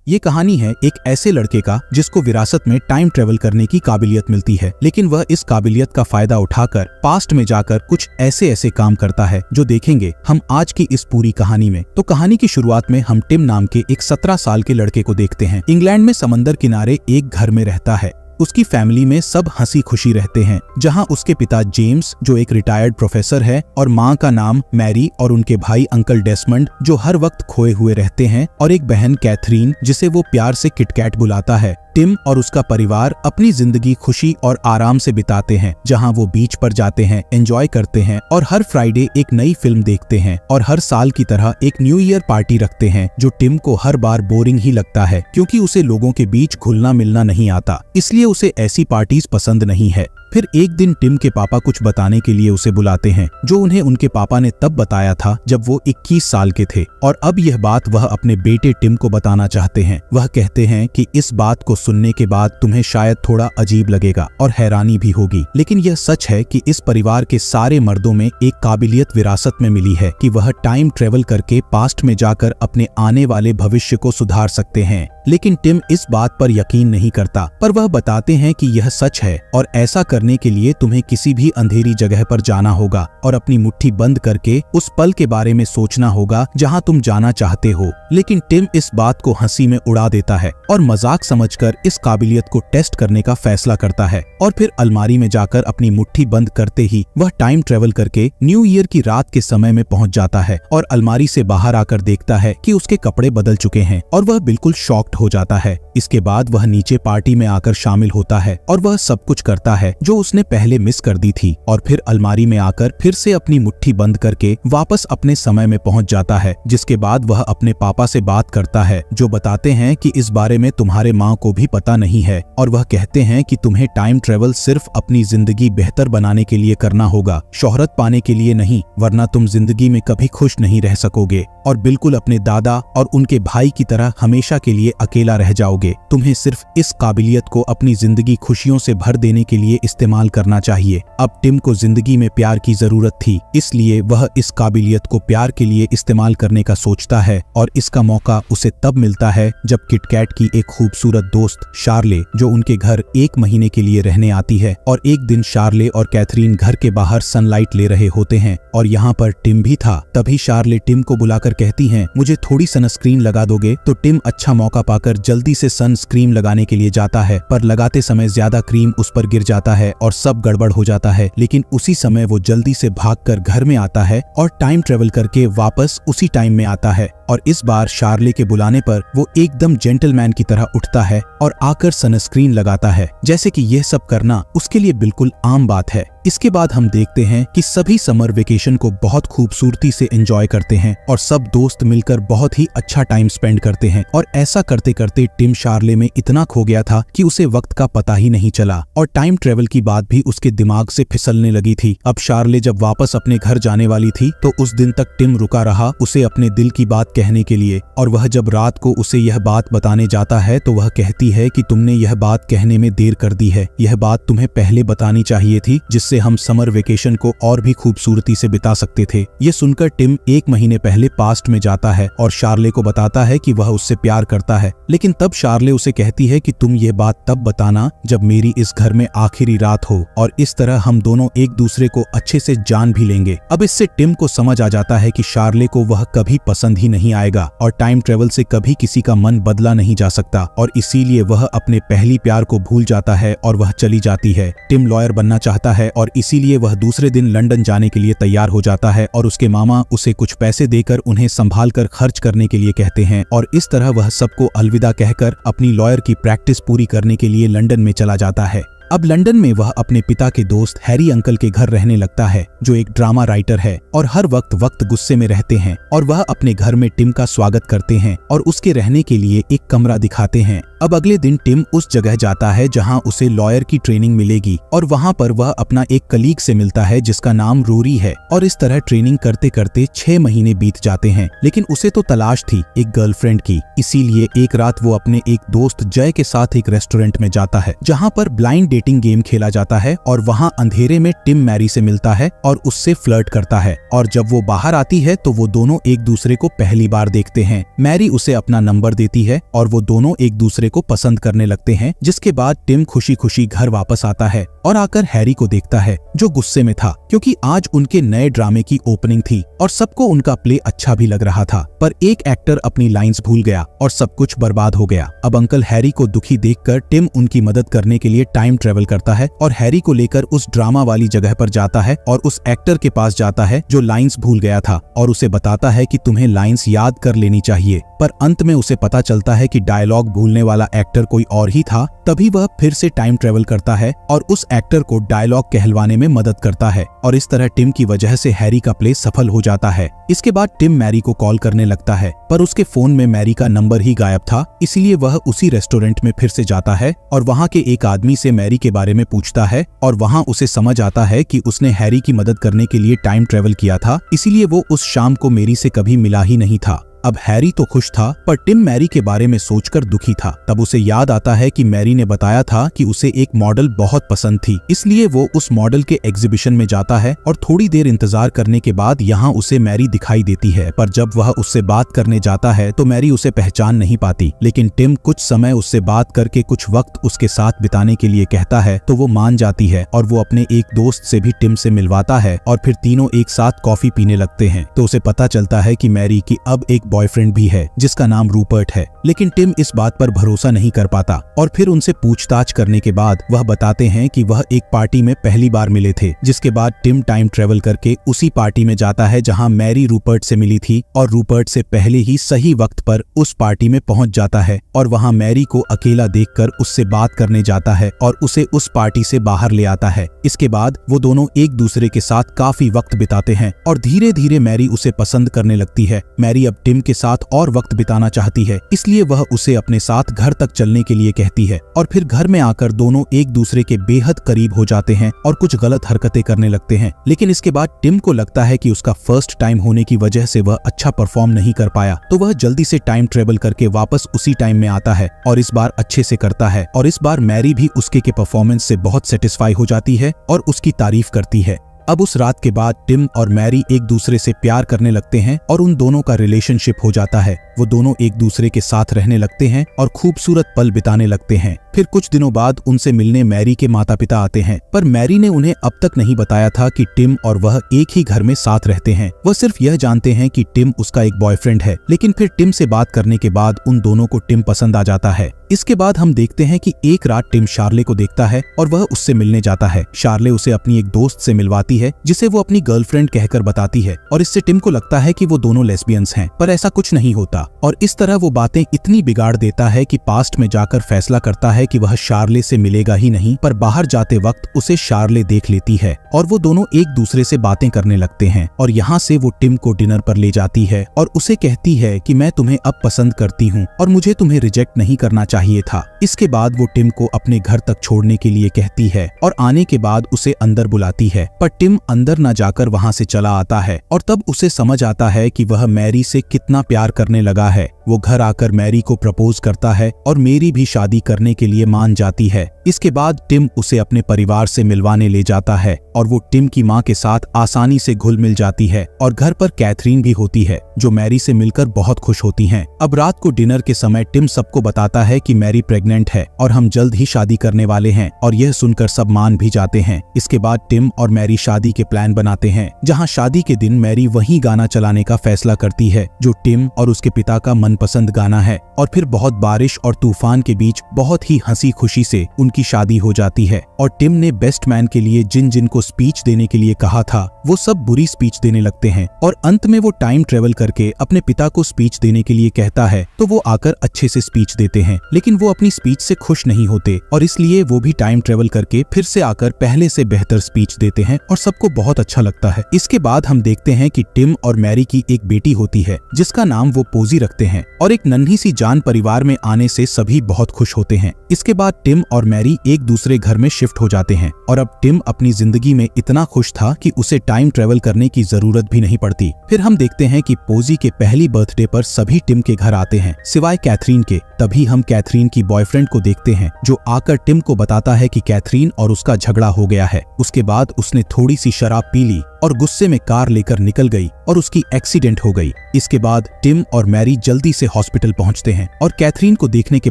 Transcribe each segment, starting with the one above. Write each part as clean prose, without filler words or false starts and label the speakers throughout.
Speaker 1: ये कहानी है एक ऐसे लड़के का जिसको विरासत में टाइम ट्रेवल करने की काबिलियत मिलती है, लेकिन वह इस काबिलियत का फायदा उठाकर पास्ट में जाकर कुछ ऐसे काम करता है जो देखेंगे हम आज की इस पूरी कहानी में। तो कहानी की शुरुआत में हम टिम नाम के एक 17 साल के लड़के को देखते हैं। इंग्लैंड में समंदर किनारे एक घर में रहता है। उसकी फैमिली में सब हंसी खुशी रहते हैं, जहां उसके पिता जेम्स जो एक रिटायर्ड प्रोफेसर है और माँ का नाम मैरी और उनके भाई अंकल डेस्मंड जो हर वक्त खोए हुए रहते हैं और एक बहन कैथरीन जिसे वो प्यार से किटकैट बुलाता है। टिम और उसका परिवार अपनी जिंदगी खुशी और आराम से बिताते हैं, जहां वो बीच पर जाते हैं, एंजॉय करते हैं और हर फ्राइडे एक नई फिल्म देखते हैं और हर साल की तरह एक न्यू ईयर पार्टी रखते हैं, जो टिम को हर बार बोरिंग ही लगता है क्योंकि उसे लोगों के बीच घुलना मिलना नहीं आता, इसलिए उसे ऐसी पार्टीज पसंद नहीं है। फिर एक दिन टिम के पापा कुछ बताने के लिए उसे बुलाते हैं, जो उन्हें उनके पापा ने तब बताया था जब वो 21 साल के थे, और अब यह बात वह अपने बेटे टिम को बताना चाहते हैं। वह कहते हैं कि इस बात को सुनने के बाद तुम्हें शायद थोड़ा अजीब लगेगा और हैरानी भी होगी, लेकिन यह सच है कि इस परिवार के सारे मर्दों में एक काबिलियत विरासत में मिली है कि वह टाइम ट्रेवल करके पास्ट में जाकर अपने आने वाले भविष्य को सुधार सकते हैं। लेकिन टिम इस बात पर यकीन नहीं करता, पर वह बताते हैं कि यह सच है और ऐसा करने के लिए तुम्हें किसी भी अंधेरी जगह पर जाना होगा और अपनी मुट्ठी बंद करके उस पल के बारे में सोचना होगा जहां तुम जाना चाहते हो। लेकिन टिम इस बात को हंसी में उड़ा देता है और मजाक समझकर इस काबिलियत को टेस्ट करने का फैसला करता है, और फिर अलमारी में जाकर अपनी मुट्ठी बंद करते ही वह टाइम ट्रेवल करके न्यू ईयर की रात के समय में पहुंच जाता है और अलमारी से बाहर आकर देखता है कि उसके कपड़े बदल चुके हैं और वह बिल्कुल शॉक्ड हो जाता है। इसके बाद वह नीचे पार्टी में आकर शामिल होता है और वह सब कुछ करता है जो उसने पहले मिस कर दी थी, और फिर अलमारी में आकर फिर से अपनी मुट्ठी बंद करके वापस अपने समय में पहुंच जाता है। जिसके बाद वह अपने पापा से बात करता है, जो बताते हैं कि इस बारे में तुम्हारे माँ को भी पता नहीं है, और वह कहते हैं कि तुम्हें टाइम ट्रेवल सिर्फ अपनी जिंदगी बेहतर बनाने के लिए करना होगा, शोहरत पाने के लिए नहीं, वरना तुम जिंदगी में कभी खुश नहीं रह सकोगे और बिल्कुल अपने दादा और उनके भाई की तरह हमेशा के लिए अकेला रह जाओगे। तुम्हें सिर्फ इस काबिलियत को अपनी जिंदगी खुशियों से भर देने के लिए इस्तेमाल करना चाहिए। अब टिम को जिंदगी में प्यार की जरूरत थी, इसलिए वह इस काबिलियत को प्यार के लिए इस्तेमाल करने का सोचता है, और इसका मौका उसे तब मिलता है जब किटकैट की एक खूबसूरत दोस्त शार्ले जो उनके घर 1 महीने के लिए रहने आती है, और एक दिन शार्ले और कैथरीन घर के बाहर सनलाइट ले रहे होते हैं और यहाँ पर टिम भी था। तभी शार्ले टिम को बुलाकर कहती हैं, मुझे थोड़ी सनस्क्रीन लगा दोगे? तो टिम अच्छा मौका पाकर जल्दी से सनस्क्रीन लगाने के लिए जाता है, पर लगाते समय ज्यादा क्रीम उस पर गिर जाता है और सब गड़बड़ हो जाता है। लेकिन उसी समय वो जल्दी से भागकर घर में आता है और टाइम ट्रेवल करके वापस उसी टाइम में आता है, और इस बार शार्ले के बुलाने पर वो एकदम जेंटलमैन की तरह उठता है और आकर सनस्क्रीन लगाता है, जैसे कि यह सब करना उसके लिए बिल्कुल आम बात है। इसके बाद हम देखते हैं कि सभी समर वेकेशन को बहुत खूबसूरती से एंजॉय करते हैं और सब दोस्त मिलकर बहुत ही अच्छा टाइम स्पेंड करते हैं, और ऐसा करते करते टिम शार्ले में इतना खो गया था कि उसे वक्त का पता ही नहीं चला और टाइम ट्रेवल की बात भी उसके दिमाग से फिसलने लगी थी। अब शार्ले जब वापस अपने घर जाने वाली थी तो उस दिन तक टिम रुका रहा उसे अपने दिल की बात कहने के लिए, और वह जब रात को उसे यह बात बताने जाता है तो वह कहती है कि तुमने यह बात कहने में देर कर दी है, यह बात तुम्हें पहले बतानी चाहिए थी, जिससे हम समर वेकेशन को और भी खूबसूरती से बिता सकते थे। ये सुनकर टिम 1 महीने पहले पास्ट में जाता है और शार्ले को बताता है कि वह उससे प्यार करता है, लेकिन तब शार्ले उसे कहती है कि तुम ये बात तब बताना जब मेरी इस घर में आखिरी रात हो, और इस तरह हम दोनों एक दूसरे को अच्छे से जान भी लेंगे। अब इससे टिम को समझ आ जाता है कि शार्ले को वह कभी पसंद ही नहीं आएगा और टाइम ट्रेवल से कभी किसी का मन बदला नहीं जा सकता, और इसीलिए वह अपने पहली प्यार को भूल जाता है और वह चली जाती है। टिम लॉयर बनना चाहता है और इसीलिए वह दूसरे दिन लंदन जाने के लिए तैयार हो जाता है, और उसके मामा उसे कुछ पैसे देकर उन्हें संभाल कर खर्च करने के लिए कहते हैं, और इस तरह वह सबको अलविदा कहकर अपनी लॉयर की प्रैक्टिस पूरी करने के लिए लंदन में चला जाता है। अब लंदन में वह अपने पिता के दोस्त हैरी अंकल के घर रहने लगता है, जो एक ड्रामा राइटर है और हर वक्त गुस्से में रहते हैं, और वह अपने घर में टिम का स्वागत करते हैं और उसके रहने के लिए एक कमरा दिखाते हैं। अब अगले दिन टिम उस जगह जाता है जहां उसे लॉयर की ट्रेनिंग मिलेगी और वहां पर वह अपना एक कलीग से मिलता है जिसका नाम रोरी है। और इस तरह ट्रेनिंग करते करते 6 महीने बीत जाते हैं, लेकिन उसे तो तलाश थी एक गर्लफ्रेंड की। इसीलिए एक रात वो अपने एक दोस्त जय के साथ एक रेस्टोरेंट में जाता है जहां पर ब्लाइंड डेटिंग गेम खेला जाता है और वहां अंधेरे में टिम मैरी से मिलता है और उससे फ्लर्ट करता है। और जब वो बाहर आती है तो वो दोनों एक दूसरे को पहली बार देखते हैं। मैरी उसे अपना नंबर देती है और वो दोनों एक दूसरे को पसंद करने लगते हैं, जिसके बाद टिम खुशी खुशी घर वापस आता है और आकर हैरी को देखता है जो गुस्से में था क्योंकि आज उनके नए ड्रामे की ओपनिंग थी और सबको उनका प्ले अच्छा भी लग रहा था, पर एक एक्टर अपनी लाइंस भूल गया और सब कुछ बर्बाद हो गया। अब अंकल हैरी को दुखी देखकर टिम उनकी मदद करने के लिए टाइम ट्रेवल करता है और हैरी को लेकर उस ड्रामा वाली जगह पर जाता है और उस एक्टर के पास जाता है जो लाइंस भूल गया था और उसे बताता है कि तुम्हें लाइंस याद कर लेनी चाहिए। पर अंत में उसे पता चलता है कि डायलॉग भूलने वाला एक्टर कोई और ही था। तभी वह फिर से टाइम ट्रेवल करता है और उस एक्टर को डायलॉग कहलवाने में मदद करता है और इस तरह टिम की वजह से हैरी का प्ले सफल हो जाता है। इसके बाद टिम मैरी को कॉल करने लगता है, पर उसके फोन में मैरी का नंबर ही गायब था। इसलिए वह उसी रेस्टोरेंट में फिर से जाता है और वहां के एक आदमी से मैरी के बारे में पूछता है और वहां उसे समझ आता है कि उसने हैरी की मदद करने के लिए टाइम ट्रेवल किया था, इसीलिए वो उस शाम को मैरी से कभी मिला ही नहीं था। अब हैरी तो खुश था, पर टिम मैरी के बारे में सोचकर दुखी था। तब उसे याद आता है कि मैरी ने बताया था कि उसे एक मॉडल बहुत पसंद थी, इसलिए वो उस मॉडल के एग्जीबिशन में जाता है और थोड़ी देर इंतजार करने के बाद यहाँ उसे मैरी दिखाई देती है। पर जब वह उससे बात करने जाता है तो मैरी उसे पहचान नहीं पाती, लेकिन टिम कुछ समय उससे बात करके कुछ वक्त उसके साथ बिताने के लिए कहता है तो वो मान जाती है और वो अपने एक दोस्त से भी टिम से मिलवाता है और फिर तीनों एक साथ कॉफी पीने लगते हैं। तो उसे पता चलता है कि मैरी की अब एक बॉयफ्रेंड भी है जिसका नाम रूपर्ट है, लेकिन टिम इस बात पर भरोसा नहीं कर पाता और फिर उनसे पूछताछ करने के बाद वह बताते हैं कि वह एक पार्टी में पहली बार मिले थे, जिसके बाद टिम टाइम ट्रेवल करके उसी पार्टी में जाता है जहां मैरी रूपर्ट से मिली थी और रूपर्ट से पहले ही सही वक्त पर उस पार्टी में पहुंच जाता है और वहां मैरी को अकेला देखकर उससे बात करने जाता है और उसे उस पार्टी से बाहर ले आता है। इसके बाद वो दोनों एक दूसरे के साथ काफी वक्त बिताते हैं और धीरे धीरे मैरी उसे पसंद करने लगती है। मैरी अब टिम के साथ और वक्त बिताना चाहती है, इसलिए वह उसे अपने साथ घर तक चलने के लिए कहती है और फिर घर में आकर दोनों एक दूसरे के बेहद करीब हो जाते हैं और कुछ गलत हरकतें करने लगते हैं। लेकिन इसके बाद टिम को लगता है कि उसका फर्स्ट टाइम होने की वजह से वह अच्छा परफॉर्म नहीं कर पाया, तो वह जल्दी से टाइम ट्रेवल करके वापस उसी टाइम में आता है और इस बार अच्छे से करता है और इस बार मैरी भी उसके परफॉर्मेंस से बहुत सेटिस्फाई हो जाती है और उसकी तारीफ करती है। अब उस रात के बाद टिम और मैरी एक दूसरे से प्यार करने लगते हैं और उन दोनों का रिलेशनशिप हो जाता है। वो दोनों एक दूसरे के साथ रहने लगते हैं और खूबसूरत पल बिताने लगते हैं। फिर कुछ दिनों बाद उनसे मिलने मैरी के माता पिता आते हैं, पर मैरी ने उन्हें अब तक नहीं बताया था कि टिम और वह एक ही घर में साथ रहते हैं। वह सिर्फ यह जानते हैं कि टिम उसका एक बॉयफ्रेंड है, लेकिन फिर टिम से बात करने के बाद उन दोनों को टिम पसंद आ जाता है। इसके बाद हम देखते हैं कि एक रात टिम शार्ले को देखता है और वह उससे मिलने जाता है। शार्ले उसे अपनी एक दोस्त से मिलवाती है जिसे वो अपनी गर्लफ्रेंड कहकर बताती है और इससे टिम को लगता है कि वो दोनों लेस्बियंस हैं, पर ऐसा कुछ नहीं होता और इस तरह वो बातें इतनी बिगाड़ देता है कि पास्ट में जाकर फैसला करता है कि वह शार्ले से मिलेगा ही नहीं, पर बाहर जाते वक्त उसे शार्ले देख लेती है और वो दोनों एक दूसरे से बातें करने लगते हैं और यहाँ से वो टिम को डिनर पर ले जाती है और उसे कहती है कि मैं तुम्हें अब पसंद करती हूँ और मुझे तुम्हें रिजेक्ट नहीं करना चाहिए था। इसके बाद वो टिम को अपने घर तक छोड़ने के लिए कहती है और आने के बाद उसे अंदर बुलाती है, पर टिम अंदर न जाकर वहाँ से चला आता है और तब उसे समझ आता है कि वह मैरी से कितना प्यार करने लगा है। वो घर आकर मैरी को प्रपोज करता है और मैरी भी शादी करने के लिए मान जाती है। इसके बाद टिम उसे अपने परिवार से मिलवाने ले जाता है और वो टिम की माँ के साथ आसानी से घुल मिल जाती है और घर पर कैथरीन भी होती है जो मैरी से मिलकर बहुत खुश होती हैं। अब रात को डिनर के समय टिम सबको बताता है कि मैरी प्रेग्नेंट है और हम जल्द ही शादी करने वाले हैं और यह सुनकर सब मान भी जाते हैं। इसके बाद टिम और मैरी शादी के प्लान बनाते हैं, जहाँ शादी के दिन मैरी वही गाना चलाने का फैसला करती है जो टिम और उसके पिता का मनपसंद गाना है और फिर बहुत बारिश और तूफान के बीच बहुत ही हंसी खुशी से उनकी शादी हो जाती है। और टिम ने बेस्ट मैन के लिए जिन जिन को स्पीच देने के लिए कहा था वो सब बुरी स्पीच देने लगते हैं और अंत में वो टाइम ट्रेवल करके अपने पिता को स्पीच देने के लिए कहता है तो वो आकर अच्छे से स्पीच देते हैं, लेकिन वो अपनी स्पीच से खुश नहीं होते और इसलिए वो भी टाइम ट्रेवल करके फिर से आकर पहले से बेहतर स्पीच देते हैं और सबको बहुत अच्छा लगता है। इसके बाद हम देखते हैं कि टिम और मैरी की एक बेटी होती है जिसका नाम वो पोजी पोजी रखते हैं और एक नन्ही सी जान परिवार में आने से सभी बहुत खुश होते हैं। इसके बाद टिम और मैरी एक दूसरे घर में शिफ्ट हो जाते हैं और अब टिम अपनी जिंदगी में इतना खुश था कि उसे टाइम ट्रेवल करने की जरूरत भी नहीं पड़ती। फिर हम देखते हैं कि पोजी के पहली बर्थडे पर सभी टिम के घर आते हैं सिवाय कैथरीन के। तभी हम कैथरीन की बॉयफ्रेंड को देखते हैं जो आकर टिम को बताता है कि कैथरीन और उसका झगड़ा हो गया है। उसके बाद उसने थोड़ी सी शराब पी ली और गुस्से में कार लेकर निकल गई और उसकी एक्सीडेंट हो गई। इसके बाद टिम और मैरी जल्दी से हॉस्पिटल पहुंचते हैं और कैथरीन को देखने के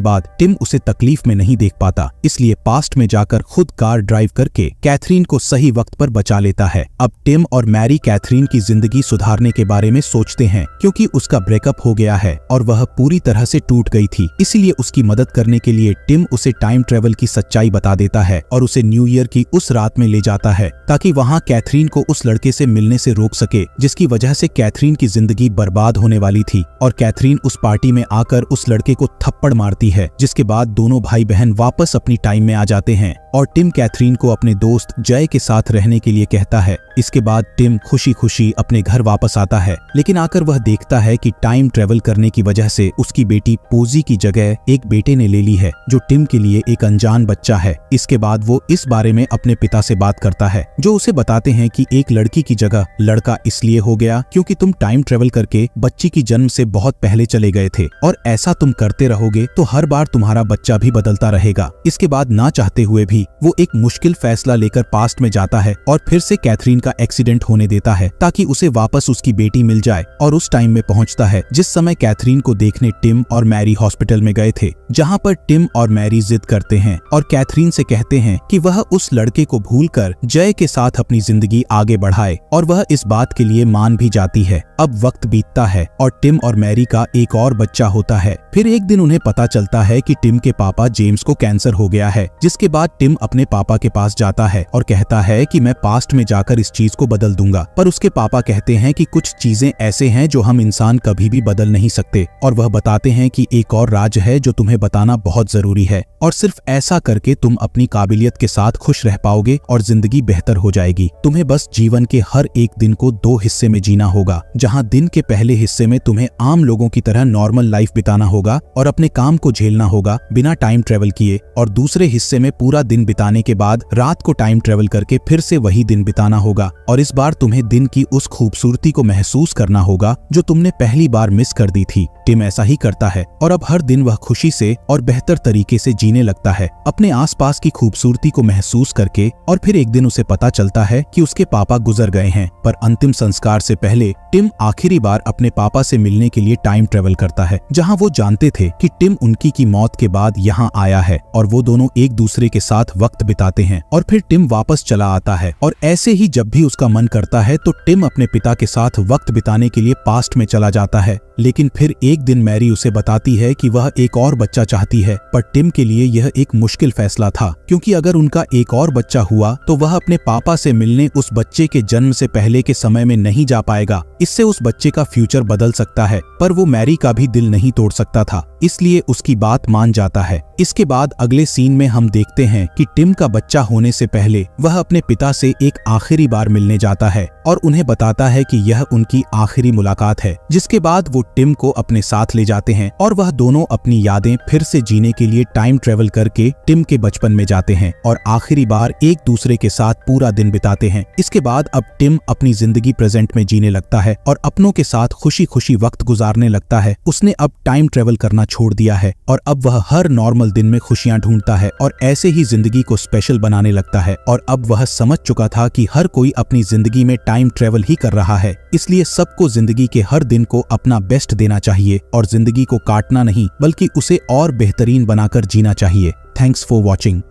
Speaker 1: बाद टिम उसे तकलीफ में नहीं देख पाता, इसलिए पास्ट में जाकर खुद कार ड्राइव करके कैथरीन को सही वक्त पर बचा लेता है। अब टिम और मैरी कैथरीन की जिंदगी सुधारने के बारे में सोचते हैं क्योंकि उसका ब्रेकअप हो गया है और वह पूरी तरह से टूट गई थी। इसीलिए उसकी मदद करने के लिए टिम उसे टाइम ट्रेवल की सच्चाई बता देता है और उसे न्यू ईयर की उस रात में ले जाता है ताकि वहाँ कैथरीन को उस लड़के से मिलने से रोक सके जिसकी वजह से कैथरीन की जिंदगी बर्बाद होने वाली थी। और कैथरीन उस पार्टी में आकर उस लड़के को थप्पड़ मारती है, जिसके बाद दोनों भाई बहन वापस अपनी टाइम में आ जाते हैं और टिम कैथरीन को अपने दोस्त जय के साथ रहने के लिए कहता है। इसके बाद टिम खुशी खुशी अपने घर वापस आता है, लेकिन आकर वह देखता है कि टाइम ट्रेवल करने की वजह से उसकी बेटी पोजी की जगह एक बेटे ने ले ली है जो टिम के लिए एक अनजान बच्चा है। इसके बाद वो इस बारे में अपने पिता से बात करता है जो उसे बताते हैं कि एक लड़की की जगह लड़का इसलिए हो गया क्योंकि तुम टाइम ट्रेवल करके बच्ची की जन्म से बहुत पहले चले गए थे और ऐसा तुम करते रहोगे तो हर बार तुम्हारा बच्चा भी बदलता रहेगा। इसके बाद ना चाहते हुए भी वो एक मुश्किल फैसला लेकर पास्ट में जाता है और फिर से कैथरीन का एक्सीडेंट होने देता है ताकि उसे वापस उसकी बेटी मिल जाए और उस टाइम में पहुंचता है जिस समय कैथरीन को देखने टिम और मैरी हॉस्पिटल में गए थे, जहां पर टिम और मैरी जिद करते हैं और कैथरीन से कहते हैं कि वह उस लड़के को भूलकर जय के साथ अपनी जिंदगी आगे बढ़ाए और वह इस बात के लिए मान भी जाती है। अब वक्त बीतता है और टिम और मैरी का एक और बच्चा होता है। फिर एक दिन उन्हें पता चलता है कि टिम के पापा जेम्स को कैंसर हो गया है, जिसके बाद टिम अपने पापा के पास जाता है और कहता है कि मैं पास्ट में जाकर इस चीज को बदल दूंगा। पर उसके पापा कहते हैं कि कुछ चीजें ऐसे हैं जो हम इंसान कभी भी बदल नहीं सकते और वह बताते हैं कि एक और राज है जो तुम्हें बताना बहुत जरूरी है और सिर्फ ऐसा करके तुम अपनी काबिलियत के साथ खुश रह पाओगे और जिंदगी बेहतर हो जाएगी। तुम्हें बस जीवन के हर एक दिन को 2 हिस्से में जीना होगा, जहां दिन के पहले हिस्से में तुम्हें आम लोगों की तरह नॉर्मल लाइफ बिताना होगा और अपने काम को झेलना होगा बिना टाइम ट्रेवल किए, और दूसरे हिस्से में पूरा दिन बिताने के बाद रात को टाइम ट्रेवल करके फिर से वही दिन बिताना होगा और इस बार तुम्हें दिन की उस खूबसूरती को महसूस करना होगा जो तुमने पहली बार मिस कर दी थी। टिम ऐसा ही करता है और अब हर दिन वह खुशी से और बेहतर तरीके से जीने लगता है, अपने आसपास की खूबसूरती को महसूस करके। और फिर एक दिन उसे पता चलता है कि उसके पापा गुजर गए हैं, पर अंतिम संस्कार से पहले टिम आखिरी बार अपने पापा से मिलने के लिए टाइम ट्रेवल करता है, जहां वो जानते थे कि टिम उनकी की मौत के बाद यहाँ आया है और वो दोनों एक दूसरे के साथ वक्त बिताते हैं। और फिर टिम वापस चला आता है और ऐसे ही जब भी उसका मन करता है तो टिम अपने पिता के साथ वक्त बिताने के लिए पास्ट में चला जाता है। लेकिन फिर एक दिन मैरी उसे बताती है कि वह एक और बच्चा चाहती है, पर टिम के लिए यह एक मुश्किल फैसला था क्योंकि अगर उनका एक और बच्चा हुआ तो वह अपने पापा से मिलने उस बच्चे के जन्म से पहले के समय में नहीं जा पाएगा। इससे उस बच्चे का फ्यूचर बदल सकता है, पर वो मैरी का भी दिल नहीं तोड़ सकता था, इसलिए उसकी बात मान जाता है। इसके बाद अगले सीन में हम देखते हैं कि टिम का बच्चा होने से पहले वह अपने पिता से एक आखिरी बार मिलने जाता है और उन्हें बताता है कि यह उनकी आखिरी मुलाकात है, जिसके बाद वो टिम को अपने साथ ले जाते हैं और वह दोनों अपनी यादें फिर से जीने के लिए टाइम ट्रेवल करके टिम के बचपन में जाते हैं और आखिरी बार एक दूसरे के साथ पूरा दिन बिताते हैं। इसके बाद अब टिम अपनी जिंदगी प्रेजेंट में जीने लगता है और अपनों के साथ खुशी खुशी वक्त गुजारने लगता है। उसने अब टाइम ट्रेवल करना छोड़ दिया है और अब वह हर नॉर्मल दिन में खुशियां ढूंढता है और ऐसे ही जिंदगी को स्पेशल बनाने लगता है। और अब वह समझ चुका था कि हर कोई अपनी जिंदगी में टाइम ट्रेवल ही कर रहा है, इसलिए सबको जिंदगी के हर दिन को अपना बेस्ट देना चाहिए और जिंदगी को काटना नहीं बल्कि उसे और बेहतरीन बनाकर जीना चाहिए। Thanks for watching.